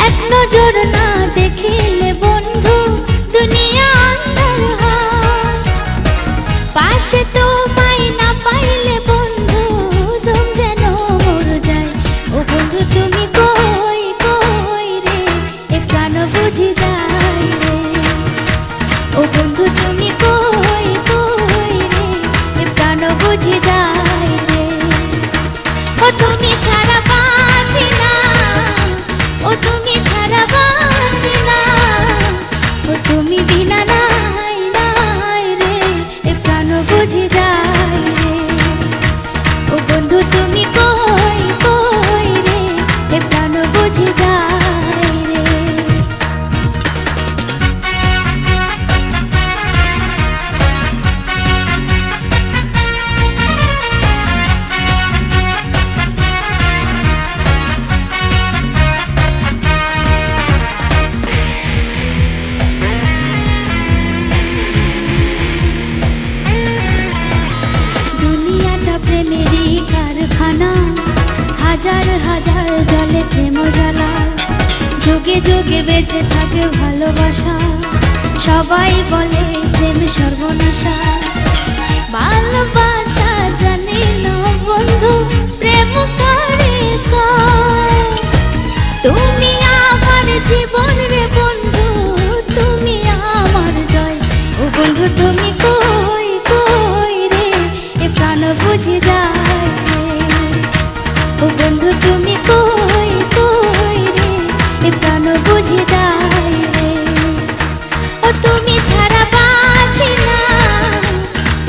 এক নজর না দেখিলে বন্ধু দুনিয়া অন্ধকার হয়। পাশে তোমায় না পাইলে বন্ধু দম যেন মর যায়। ও বন্ধু তুমি কই কই রে, এ প্রাণ বুঝি যায় রে। ও বন্ধু তুমি কই কই রে, এ প্রাণ বুঝি যায় রে। ও তুমি ছাড়া বাঁচি না, ও তুমি ছাড়া বাঁচি না, ও তুমি বিনা নাই নাই রে, এ প্রাণ বুঝি যায় রে। ও বন্ধু তুমি কই কই রে, এ প্রাণ বুঝি যায় রে। প্রেমেরই কারখানা, হাজার হাজার জলে প্রেম জ্বালা, যুগে যুগে বেঁচে থাকে ভালোবাসা। সবাই বলে প্রেম সর্বনাশা, ভালোবাসা জানি না বন্ধু প্রেম কারে কয়। তুমি আমার জীবন রে বন্ধু, তুমি আমার জয়। ও বন্ধু তুমি কই কই রে, এ প্রাণ বুঝি যায় রে। ও বন্ধু তুমি কই কই রে, এ প্রাণ বুঝি যায় রে। ও তুমি ছাড়া বাঁচি না,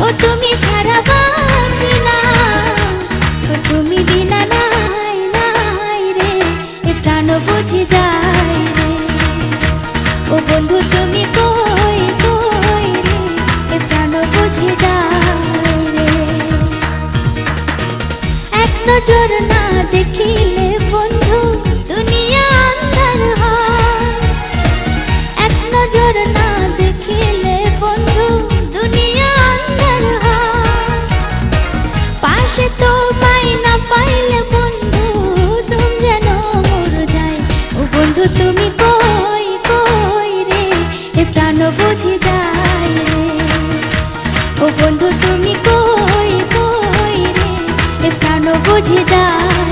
ও তুমি ছাড়া বাঁচি না, ও তুমি বিনা নাই নাই রে, এ প্রাণ বুঝি যায় রে। ও বন্ধু তুমি কই কই রে, এ প্রাণ বুঝি যায় রে। এক নজর না দেখিলে বন্ধু দুনিয়া অন্ধকার হয়। এক নজর না দেখিলে বন্ধু দুনিয়া অন্ধকার হয়। পাশে তোমায় না পাইলে বন্ধু দম যেন মর যায়। ও বন্ধু তুমি কই কই রে, এ প্রাণ বুঝি যায় রে। ও বন্ধু তুমি কই কই রে, এ প্রাণ বুঝি যায়।